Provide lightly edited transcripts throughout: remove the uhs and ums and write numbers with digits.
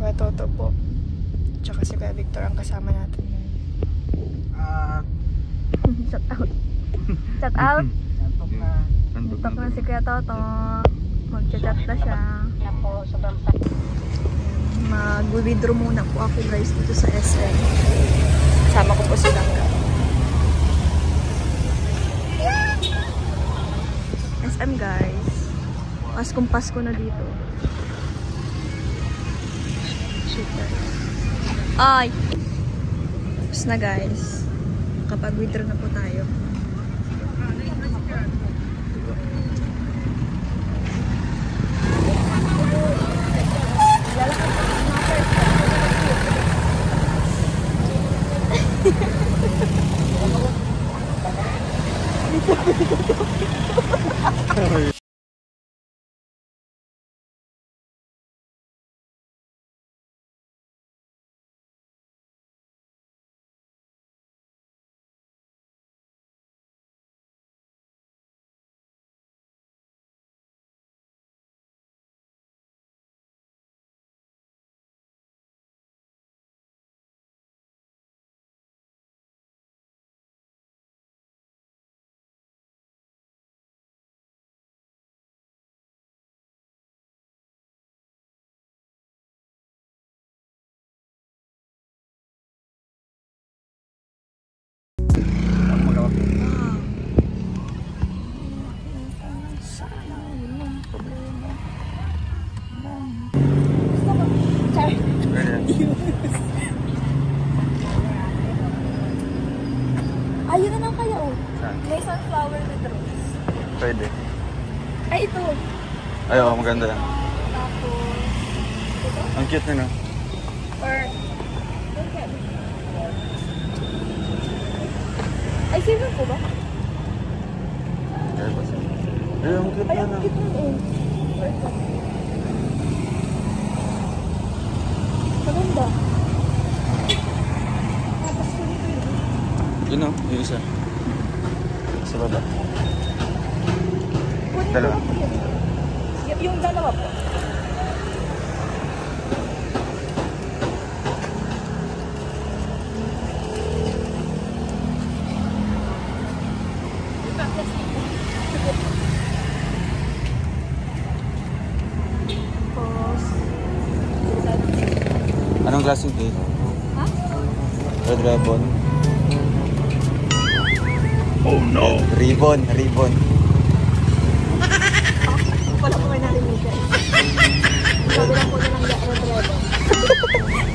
Kuya Toto po. Tsaka si Kuya Victor ang kasama natin. Shout out. Shout out. Antok na si Kuya Toto. Mag-chat na siya. Mag-withdraw muna po ako guys dito sa SM. Kasama ko po si Langga. SM guys. Paskong Pasko na dito. Super. Ay! Tapos na guys. Kapag withdraw na po tayo. Ayun na lang kaya oh. May sunflower with rose. Pwede. Ay, ito. Ay, oo, maganda yan. Tapos, ito? Ang cute na, no? Or, ay, silver po ba? Ay, basta. Ay, ang cute Ay, na, ang no? cute na eh. Maganda. Tapos ko dito yun. Yun, no? Yung isa. Sa baba. Kunin Dalawa. ko yun. Yung dalawa po. Anong klaseng cake? Ha? Red ribbon. Oh no! Ribbon, ribbon. Wala ko may nalimigan. Sabi lang po na ng red ribbon.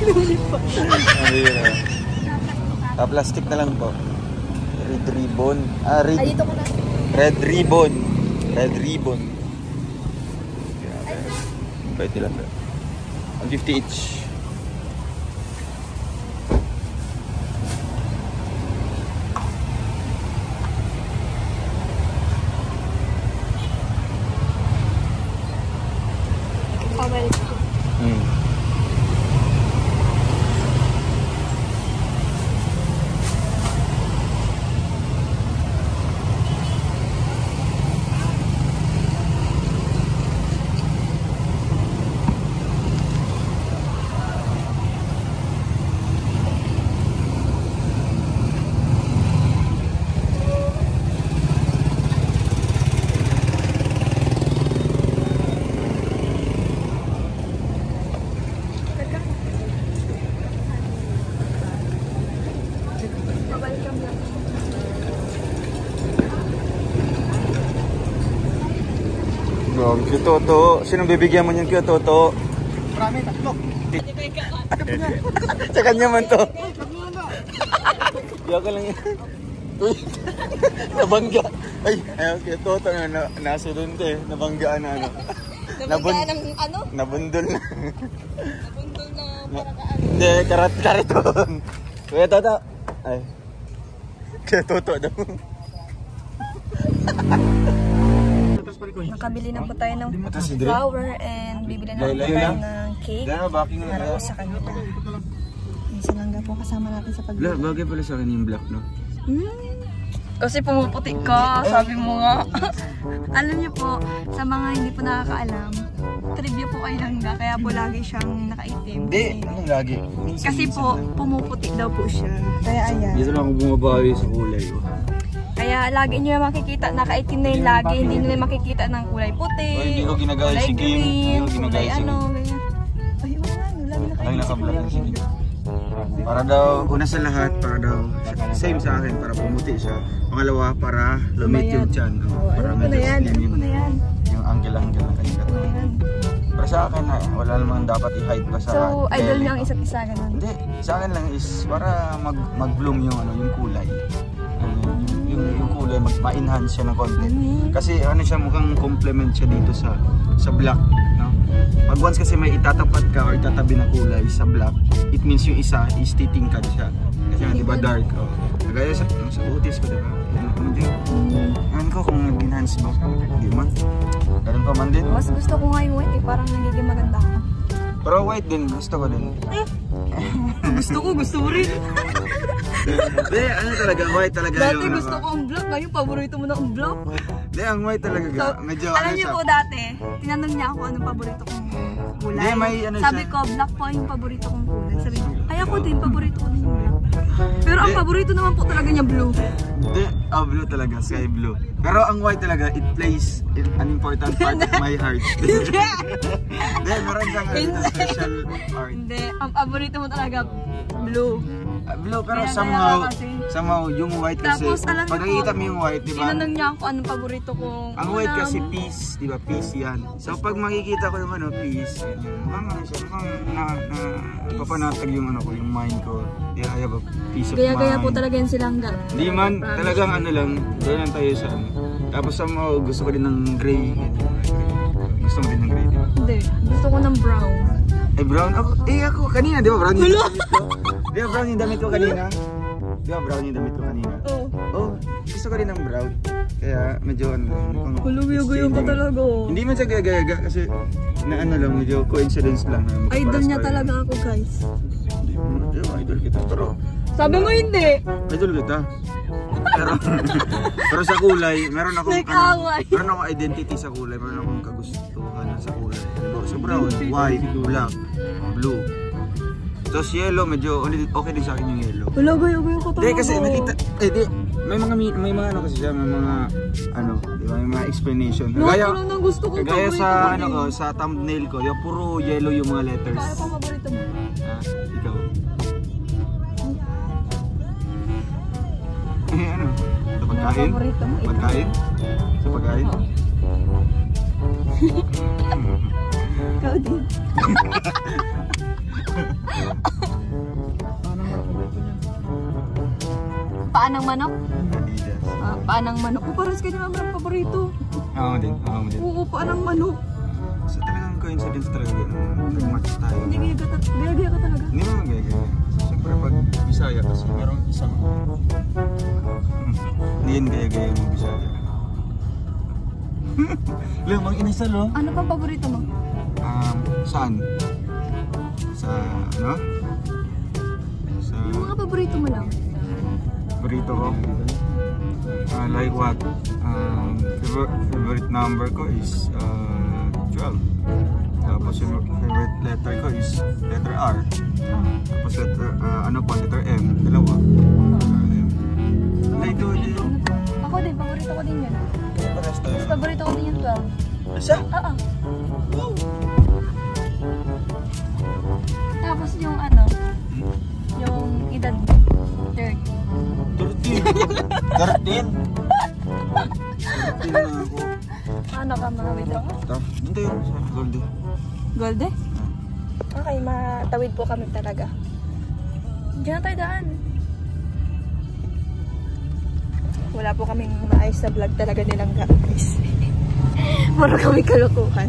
Lulit po. Ano yun, plastic na lang po. Red ribbon. Ah, red. Ay, dito ko na. Red ribbon. Red ribbon. Pwede lang. 150 each. Grabe, Kuya Toto. Sinong bibigyan mo niyan, Kuya Toto? Marami, tatlo. Sa kanya man to. Diyan ka lang yan. Uy, nabangga. Ay, ayun, Kuya Toto na nasunod eh. Nabanggaan na ano. Nabanggaan ng ano? Nabundol na. Nabundol na parang ano. Hindi, kariton. Kuya Toto. Ay. Kuya Toto daw. Nakabili na po tayo ng flower and bibili na po tayo ng cake para po sa kanila. Minsan lang po kasama natin sa pagbili. Bagay pala sa akin yung black, no? Kasi pumuputi ka, sabi mo nga. Alam niyo po, sa mga hindi po nakakaalam, trivia po kay Langga, kaya po lagi siyang nakaitim. Hindi, anong lagi? Minsan, Kasi po, pumuputi daw po siya. Kaya ayan. Dito lang ako bumabawi sa kulay. Kaya lagi niyo makikita, nakaitim na yung lagi, hindi nyo makikita ng kulay puti, Hindi ko ginagaya kulay si Kim. green, Hindi ko ginagaya kulay si Kim. ano, ganyan. Ay, wala ano, lagi Lagi nakaitim si naka-black Kuya ang sige. Kim. Para daw, una sa lahat, para daw, same sa akin, para pumuti siya. Pangalawa, para lumit yung chan. Para Alam ko na yan, alam ko na yan. Yung angle-angle ng kanyang katawan. Ayan. Pero sa akin, wala namang dapat i-hide pa sa So, idol belly niyo ang ko. isa't isa, ganun. Hindi, sa akin lang is para mag-bloom yung yung kulay. Yung kulay ma-enhance siya ng konti. Kasi ano siya, mukhang complement siya dito sa black, no? Pag once kasi may itatapat ka or itatabi na kulay sa black, it means yung isa is titingkad siya. Kasi nga, di ba dark? Oh. Kagaya sa utis ko, di ba? Ano ko kung nag-enhance ba? Hindi man. Ganun pa man din. Mas gusto ko nga yung white eh, parang nagiging maganda ako. Pero white din, gusto ko din. Gusto mo rin. Hindi, ano talaga, white talaga Dati yung gusto ko ang black, ngayon paborito mo na ang black. Hindi, ang white talaga So, medyo alam ano niyo siya. po dati, tinanong niya ako anong paborito kong kulay. Hindi, may ano Sabi siya. ko, black po yung paborito kong kulay. Sabi niya, ay ako din, paborito ko din yung black. Pero ang Hindi. paborito naman po talaga niya blue. Hindi, blue talaga, sky blue. Pero ang white talaga, it plays an important part of my heart. Hindi, meron siyang special part. Hindi, ang paborito mo talaga blue. Blue, pero Kaya somehow yung white kasi, Tapos, alam niyo pag po, nakikita mo yung white, di ba? Tinanong niya ako anong paborito kong Ang white ulam. kasi peace, di ba? Peace yan. So pag makikita ko yung peace, mukhang ano siya, mukhang papanatag yung ko, yung mind ko. Yeah, I have a peace of mind. Gaya-gaya po talaga yan silang ga. Hindi man, talagang ano lang, doon lang tayo sa ano. Tapos somehow gusto ko din ng gray. Gusto mo din ng gray, di ba? Hindi, gusto ko ng brown. Eh brown ako, ako kanina, di ba brown yung damit ko? Di ba brown yung damit ko kanina? Di ba brown yung damit ko kanina? Oo. Oh, gusto ko rin ng brown. Kaya medyo ano, mukhang Hulugayo ka talaga. Oh. Hindi man siya gaya-gaya kasi na ano lang, medyo coincidence lang. Na Idol niya magkaparas talaga ako, guys. Hindi, idol kita. Pero, Sabi mo hindi. idol kita. Pero sa kulay, meron akong Nag-away. meron akong identity sa kulay, meron akong kagustuhan sa kulay. Diba? So brown, white, black, blue. Tapos yellow, medyo okay din sa akin yung yellow. Hulugayo ka talaga. Hindi kasi nakita, may mga ano kasi siya, may mga ano, di ba, may mga explanation. Kaya nang gusto ko Kagaya sa ano ko, sa thumbnail ko, yung puro yellow yung mga letters. Para pang paborito mo. Ikaw. Ano? Sa pagkain? Paborito mo, ito. Pagkain? Sa pagkain? Ikaw din. Paanang manok? Adidas. Paanang manok? Oh, parang kanya naman ang paborito. Ako din, ako din. Oo, paanang manok. So talagang coincidence talaga yun. Nag-match tayo. Hindi gaya ka talaga. Hindi naman gaya. Siyempre pag Bisaya kasi merong isang hindi yan gaya mo Bisaya. Lamang inasal oh. Ano pang paborito mo? Saan? Sa ano? Sa Yung mga paborito mo lang. burrito ko. Like what? Favorite number ko is 12. Tapos yung favorite letter ko is letter R. Tapos letter, letter M. Dalawa. Ito din. Ako din, paborito ko din yun. Pares tayo. Mas paborito ko din yung 12. Asa? Oo. Tapos yung ano, yung edad 30. 13. 13 na ako. Ano ka mga withdraw ka? Ito. Hindi yun. Sa gold eh. Golde? Okay, matawid po kami talaga. Diyan na tayo daan. Wala po kaming maayos sa vlog talaga nilang guys. Puro kami kalukuhan.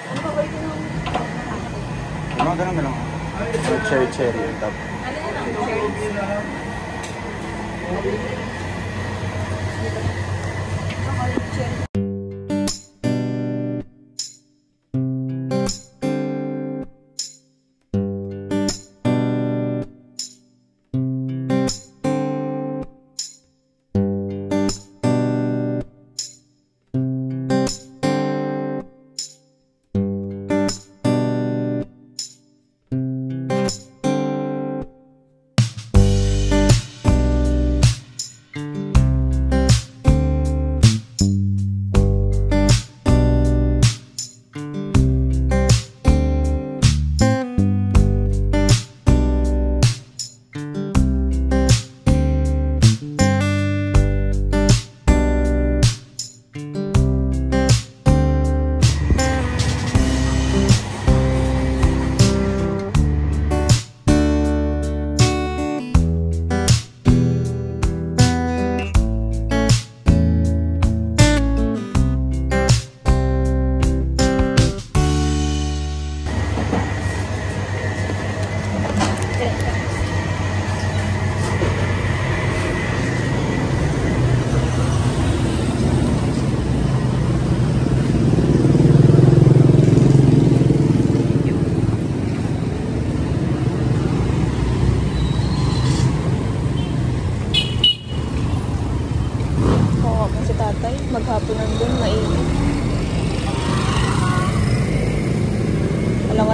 Ano ba ba ito nung? Mga ganun na lang. Cherry on top. Ano yun ang cherry?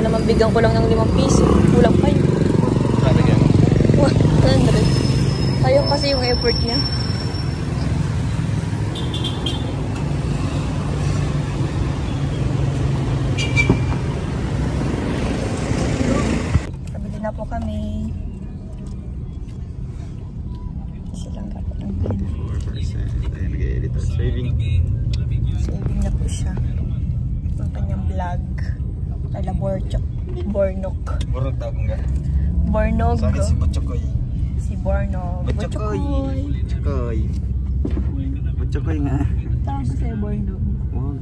Baka naman bigyan ko lang ng 5 piso. Kulang pa yun. Sabi ka. 100. Sayang kasi yung effort niya. Kabili na po kami. Silang dapat ng pin. 4%. Ayun, nag-edit. Saving. Saving na po siya. Ang kanyang vlog. Kala Bornok. Burog tawag nga. Bornog. Sa akin si Butchokoy. Si Bornog. Butchokoy. Butchokoy. Butchokoy nga. Tawag ko sa'yo Bornog. Wow.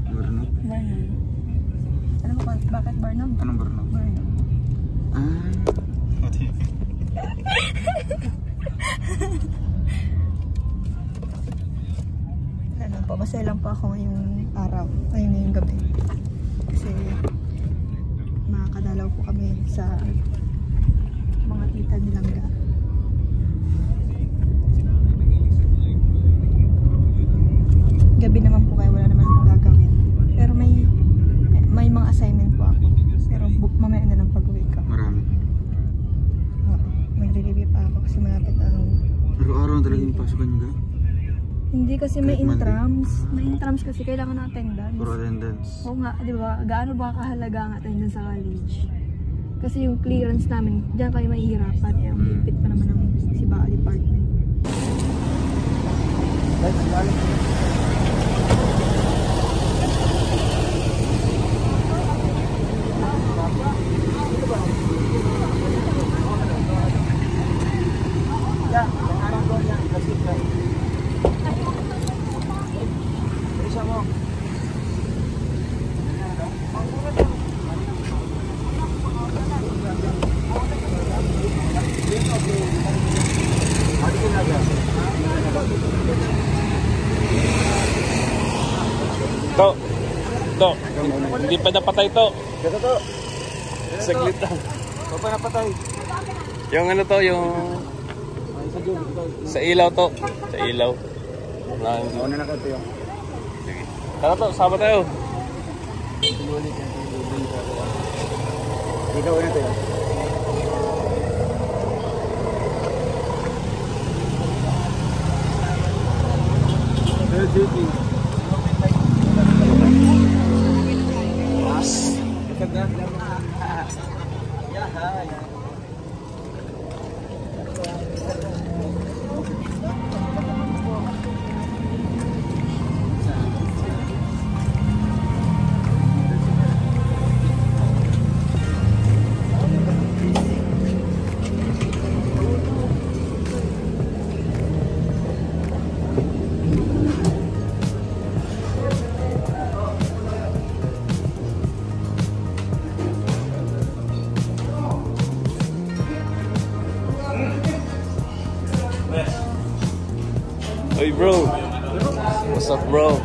Burnog. Bornog. Alam mo bakit Bornog? Anong burnog? Bornog. Ah. Ano po, masaya lang po ako ngayong araw. Ay, ngayong gabi. Kasi makakadalaw po kami sa mga tita nilang ga. Gabi naman po kaya wala naman akong gagawin. Pero may mga assignment po ako. Pero mamaya na lang pag-uwi ko. Marami. Magre-review pa ako kasi malapit ang... Araw-araw talaga yung pasukan nga. Hindi kasi may Kahit Monday. intrams. May intrams kasi kailangan ng attendance. Puro attendance. Oo nga, di ba? Gaano ba kahalaga ang attendance sa college? Kasi yung clearance namin, diyan kayo mahihirapan. Eh, ang higpit pa naman ng SIBA department. To, hindi pa napatay to. Gato to. Saglit lang. Huwag pa napatay. Yung ano to, yung sa ilaw to. Sa ilaw. Ako na nakanto yung. Sige. Tara to, sama tayo. Ikaw na to yung. Hey bro, what's up bro?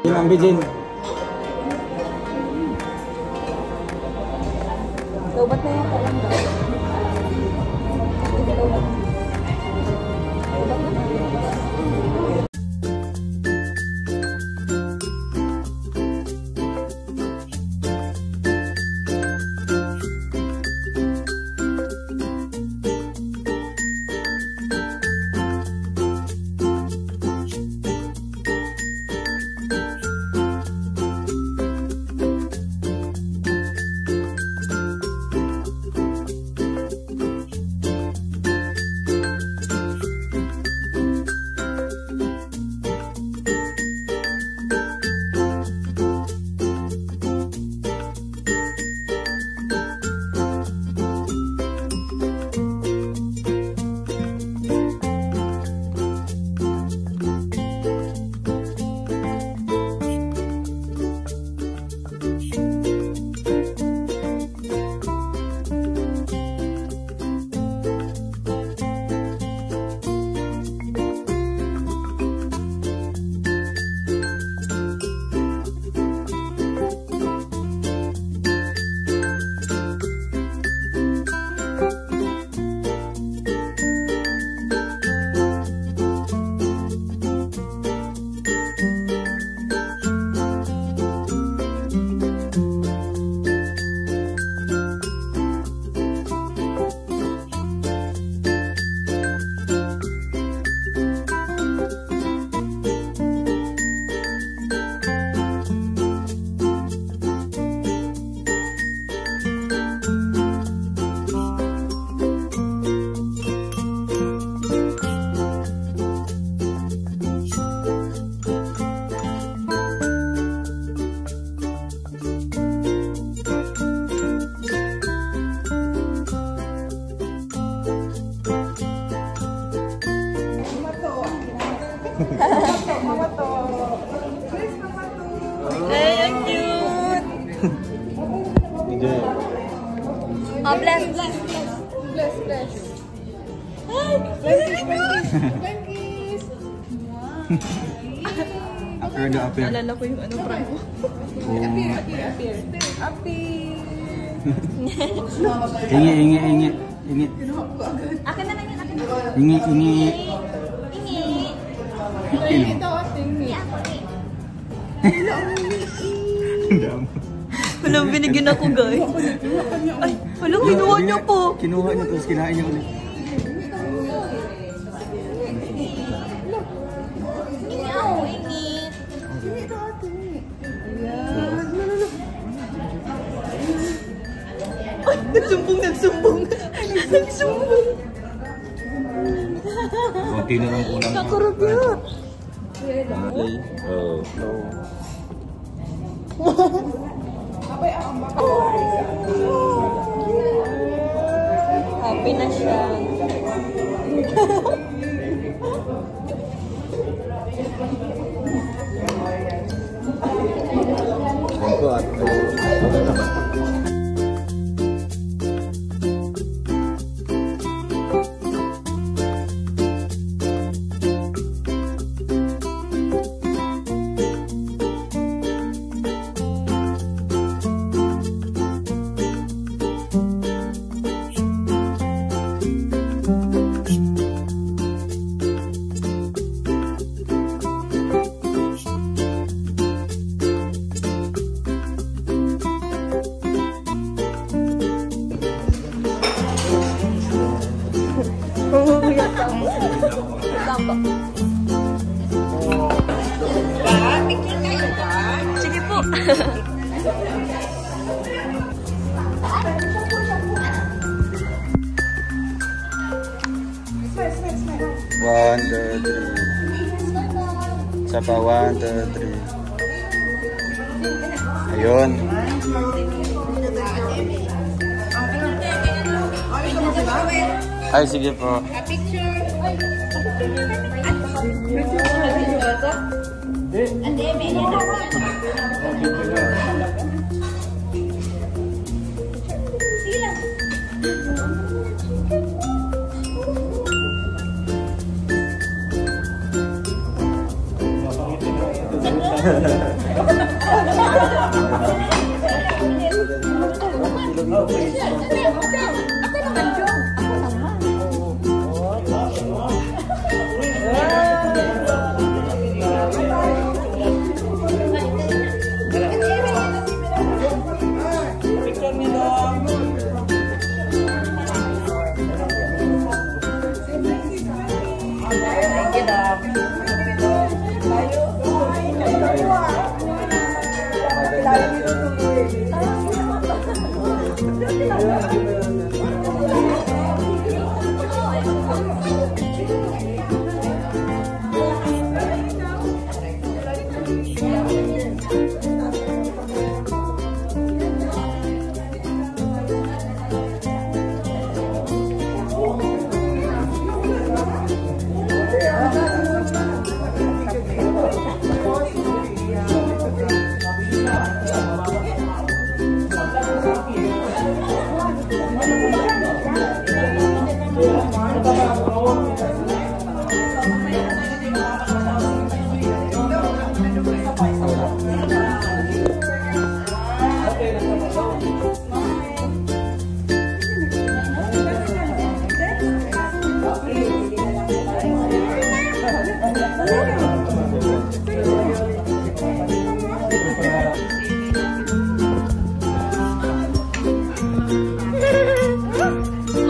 Ma'am Bijin. Lobat na yung kalanda. Ay, ang cute! Oh, bless. Ay, Blankies! Appear. naalala ko yung ano, prank ko. Appear! Ingi. Akin na lang yun, akin na. Ingi. Ito, ating Walang binigyan ako, guys. Ay, walang kinuha niya po. Kinuha niya tapos kinain niya ulit. Ingit. Ito, ating Ay, nagsumbong. Konti na lang kulang. Kakurapyot. Play. Oh. Happy na siya. Thank you at Sige po. One, two, three. Isa pa, 1, 2, 3. Ayun. Ay, sige po.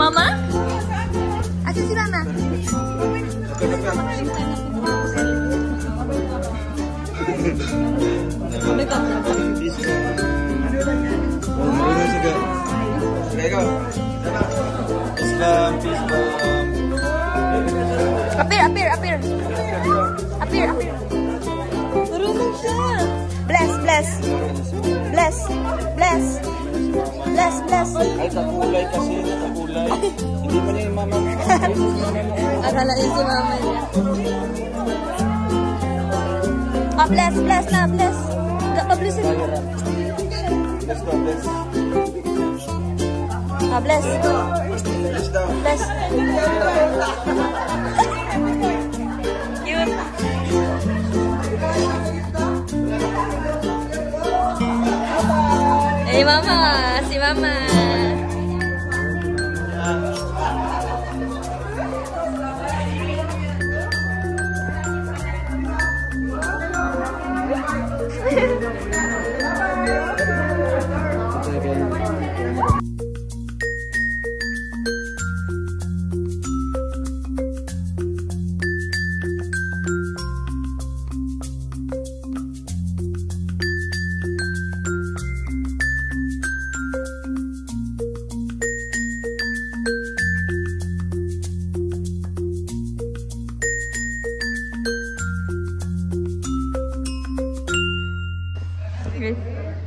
Mama? Asa si Mama? Appear. Marunong siya. Bless. Ay, takulay kasi. Takulay. Hindi pa niya yung mama mo. Akala yun si Mama niya. Ah, bless na, bless. Pa-bless na. Let's go, bless. Ah, bless. Bless daw. Bless. Cute. Hey, Mama. Si Mama.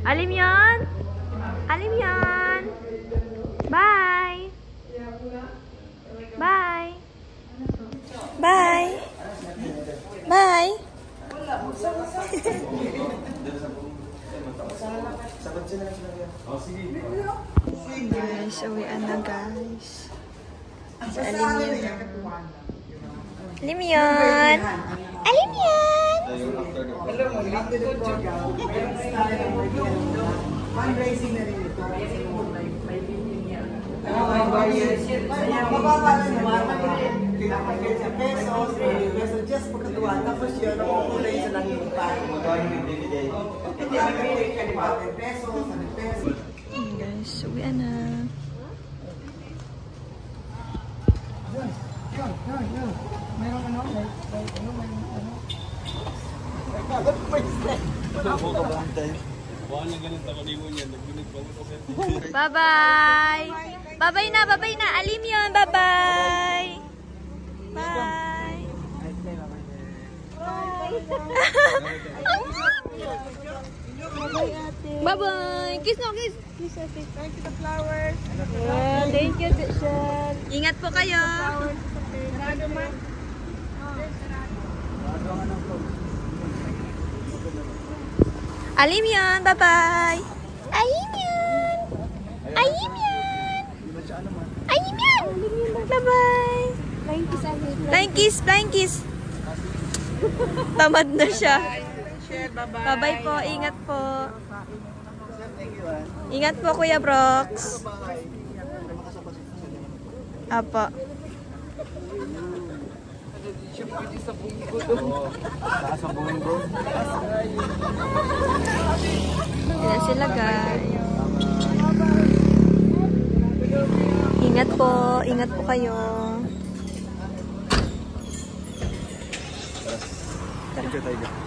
Alim yan? Bye! Guys, uwian na guys. Sa Alim yan. Fundraising na rin ito. May bilhin niya. Mababa lang naman. Pinapagyan sa pesos. So just pagkatuwa. Tapos yun, nakukulay sa lang yung pa. Pesos, pesos. Guys, uwian na. Bye-bye! Bye-bye na! Alim yun! Bye-bye! Bye! Bye-bye! Kiss no, kiss! Kiss, ate. Thank you, the flowers. Yeah, thank you, Tishan. Ingat po kayo! Sarado man. Alim yun! Bye-bye! Alim yun! Bye-bye! Flying kiss! Tamad na siya. sir. Bye-bye. Bye-bye po. Ingat po. Ingat po, Kuya Brox. Apo. Nakasabungin bro. Yan sila, guys. Ingat po. Ingat po kayo. Picture tayo.